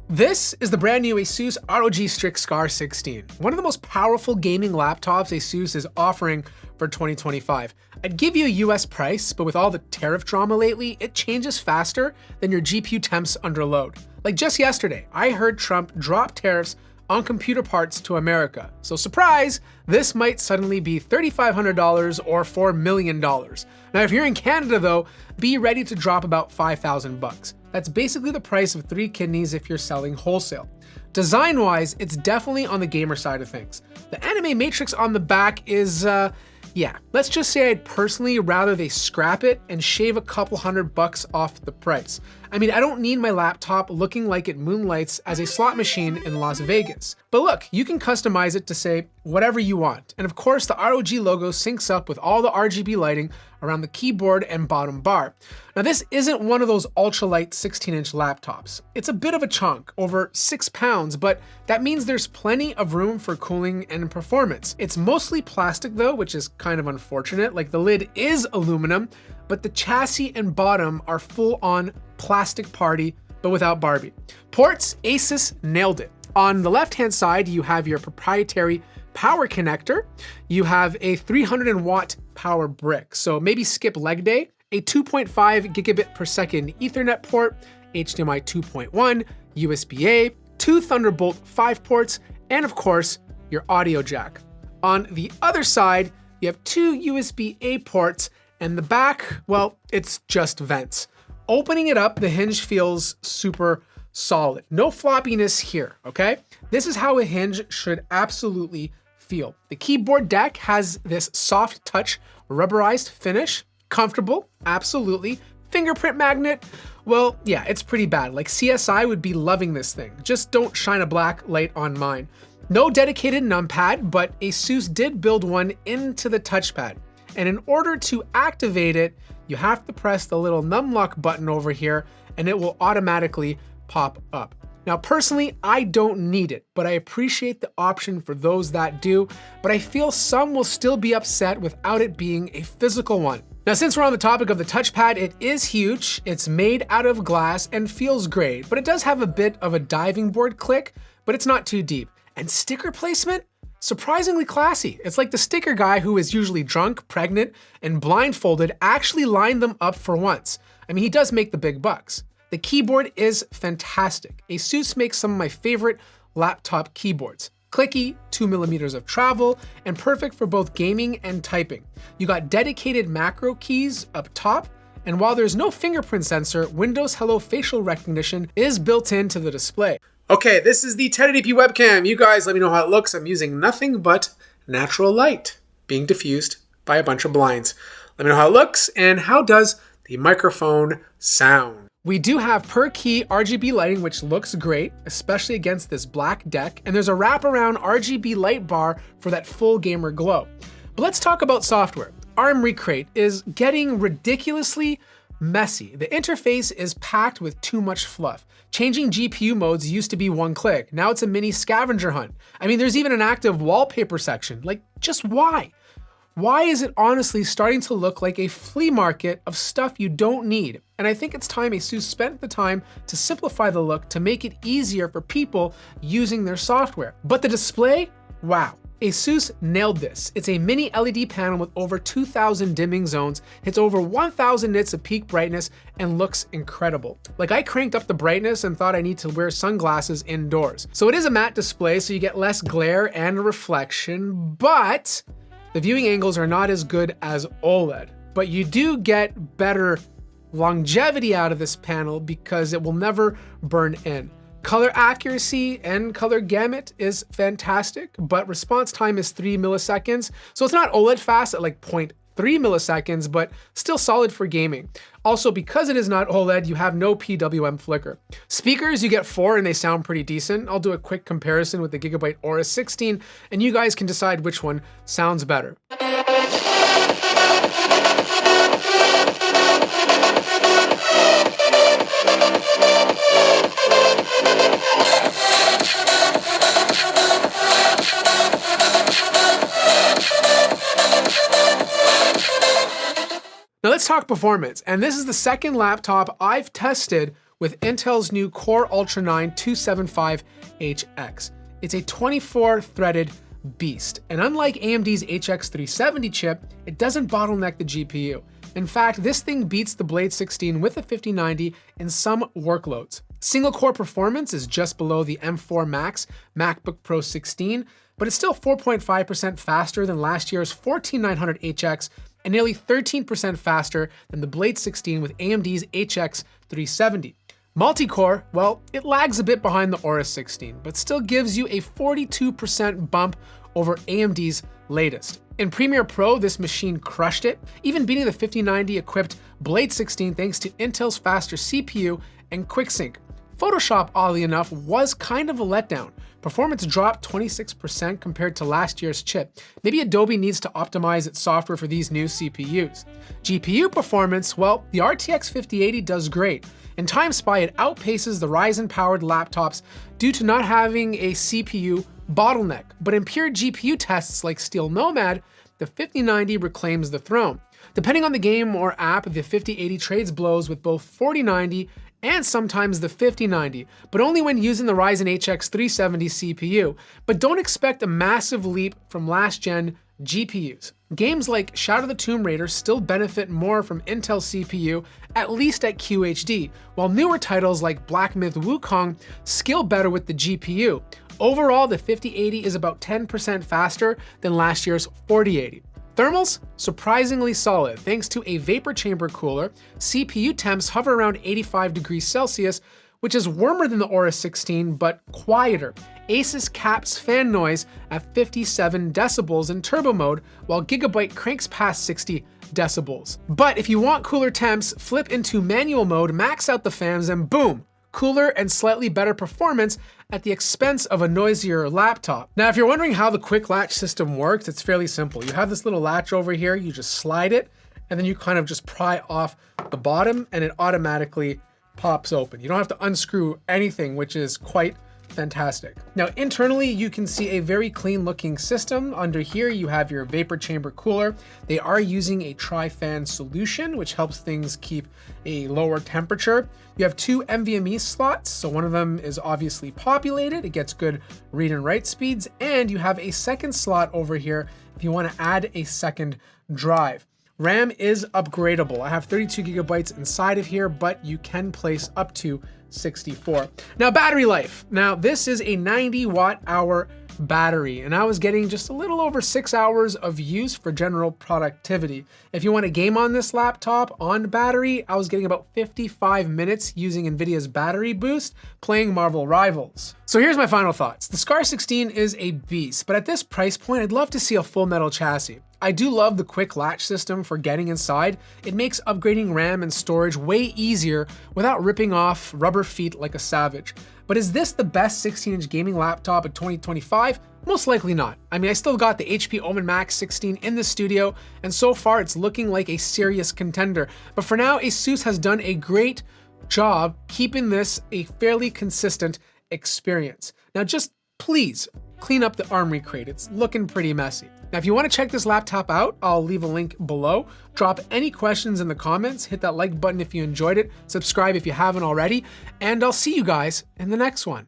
This is the brand new ASUS ROG Strix 16, one of the most powerful gaming laptops ASUS is offering for 2025. I'd give you a US price, but with all the tariff drama lately, it changes faster than your GPU temps under load. Like just yesterday, I heard Trump drop tariffs on computer parts to America. So surprise, this might suddenly be $3,500 or $4 million. Now, if you're in Canada though, be ready to drop about 5,000 bucks. That's basically the price of 3 kidneys if you're selling wholesale. Design-wise, it's definitely on the gamer side of things. The anime matrix on the back is, yeah, let's just say I'd personally rather they scrap it and shave a couple $100 off the price. I mean, I don't need my laptop looking like it moonlights as a slot machine in Las Vegas. But look, you can customize it to say whatever you want. And of course, the ROG logo syncs up with all the RGB lighting around the keyboard and bottom bar. Now, this isn't one of those ultralight 16-inch laptops. It's a bit of a chunk, over 6 pounds, but that means there's plenty of room for cooling and performance. It's mostly plastic though, which is kind of unfortunate. Like the lid is aluminum, but the chassis and bottom are full-on plastic party, but without Barbie. Ports, ASUS nailed it. On the left-hand side, you have your proprietary power connector. You have a 300-watt power brick, so maybe skip leg day. A 2.5 gigabit per second Ethernet port, HDMI 2.1, USB-A, 2 Thunderbolt 5 ports, and of course, your audio jack. On the other side, you have 2 USB-A ports, and the back, well, it's just vents. Opening it up, the hinge feels super solid. No floppiness here, okay? This is how a hinge should absolutely feel. The keyboard deck has this soft touch rubberized finish. Comfortable, absolutely. Fingerprint magnet, well, yeah, it's pretty bad. Like CSI would be loving this thing. Just don't shine a black light on mine. No dedicated numpad, but ASUS did build one into the touchpad. And in order to activate it, you have to press the little numlock button over here and it will automatically pop up. Now, personally, I don't need it, but I appreciate the option for those that do, but I feel some will still be upset without it being a physical one. Now, since we're on the topic of the touchpad, it is huge, it's made out of glass and feels great, but it does have a bit of a diving board click, but it's not too deep. And sticker placement? Surprisingly classy. It's like the sticker guy who is usually drunk, pregnant, and blindfolded actually lined them up for once. I mean, he does make the big bucks. The keyboard is fantastic. ASUS makes some of my favorite laptop keyboards. Clicky, 2 millimeters of travel, and perfect for both gaming and typing. You got dedicated macro keys up top, and while there's no fingerprint sensor, Windows Hello facial recognition is built into the display. Okay, this is the 1080p webcam. You guys let me know how it looks. I'm using nothing but natural light being diffused by a bunch of blinds. Let me know how it looks and how does the microphone sound. We do have per key RGB lighting, which looks great, especially against this black deck. And there's a wraparound RGB light bar for that full gamer glow. But let's talk about software. ARM Recreate is getting ridiculously messy. The interface is packed with too much fluff. Changing GPU modes used to be one click. Now it's a mini scavenger hunt. I mean, there's even an active wallpaper section. Like, just why? Why is it honestly starting to look like a flea market of stuff you don't need? And I think it's time ASUS spent the time to simplify the look to make it easier for people using their software. But the display, wow. ASUS nailed this. It's a mini LED panel with over 2,000 dimming zones, hits over 1,000 nits of peak brightness, and looks incredible. Like, I cranked up the brightness and thought I need to wear sunglasses indoors. So it is a matte display, so you get less glare and reflection, but the viewing angles are not as good as OLED. But you do get better longevity out of this panel because it will never burn in. Color accuracy and color gamut is fantastic, but response time is 3 milliseconds. So it's not OLED fast at like 0.3 milliseconds, but still solid for gaming. Also, because it is not OLED, you have no PWM flicker. Speakers, you get 4 and they sound pretty decent. I'll do a quick comparison with the Gigabyte Aura 16, and you guys can decide which one sounds better. Now let's talk performance, and this is the second laptop I've tested with Intel's new Core Ultra 9 275HX. It's a 24-threaded beast, and unlike AMD's HX370 chip, it doesn't bottleneck the GPU. In fact, this thing beats the Blade 16 with a 5090 in some workloads. Single-core performance is just below the M4 Max MacBook Pro 16, but it's still 4.5% faster than last year's 14900HX and nearly 13% faster than the Blade 16 with AMD's HX370. Multi-core, well, it lags a bit behind the Aura 16, but still gives you a 42% bump over AMD's latest. In Premiere Pro, this machine crushed it, even beating the 5090 equipped Blade 16 thanks to Intel's faster CPU and QuickSync. Photoshop, oddly enough, was kind of a letdown. Performance dropped 26% compared to last year's chip. Maybe Adobe needs to optimize its software for these new CPUs. GPU performance, well, the RTX 5080 does great. In Time Spy, it outpaces the Ryzen-powered laptops due to not having a CPU bottleneck. But in pure GPU tests like Steel Nomad, the 5090 reclaims the throne. Depending on the game or app, the 5080 trades blows with both 4090 and sometimes the 5090, but only when using the Ryzen HX 370 CPU. But don't expect a massive leap from last-gen GPUs. Games like Shadow of the Tomb Raider still benefit more from Intel CPU, at least at QHD, while newer titles like Black Myth Wukong scale better with the GPU. Overall, the 5080 is about 10% faster than last year's 4080. Thermals, surprisingly solid. Thanks to a vapor chamber cooler, CPU temps hover around 85 degrees Celsius, which is warmer than the Aura 16, but quieter. ASUS caps fan noise at 57 decibels in turbo mode, while Gigabyte cranks past 60 decibels. But if you want cooler temps, flip into manual mode, max out the fans, and boom, cooler and slightly better performance at the expense of a noisier laptop. Now, if you're wondering how the quick latch system works, it's fairly simple. You have this little latch over here, you just slide it, and then you kind of just pry off the bottom and it automatically pops open. You don't have to unscrew anything, which is quite fantastic. Now, internally, you can see a very clean looking system. Under here, you have your vapor chamber cooler. They are using a tri-fan solution, which helps things keep a lower temperature. You have two NVMe slots, so one of them is obviously populated. It gets good read and write speeds, and you have a second slot over here if you want to add a second drive. RAM is upgradable. I have 32 gigabytes inside of here, but you can place up to 64. Now, battery life. Now, this is a 90 watt hour battery, and I was getting just a little over 6 hours of use for general productivity. If you want to game on this laptop on battery, I was getting about 55 minutes using NVIDIA's battery boost playing Marvel Rivals. So here's my final thoughts. The Scar 16 is a beast, but at this price point, I'd love to see a full metal chassis. I do love the quick latch system for getting inside. It makes upgrading RAM and storage way easier without ripping off rubber feet like a savage. But is this the best 16-inch gaming laptop of 2025? Most likely not. I mean, I still got the HP Omen Max 16 in the studio, and so far it's looking like a serious contender. But for now, ASUS has done a great job keeping this a fairly consistent experience. Now, just please clean up the armory crate. It's looking pretty messy. Now, if you want to check this laptop out, I'll leave a link below. Drop any questions in the comments, hit that like button if you enjoyed it, subscribe if you haven't already, and I'll see you guys in the next one.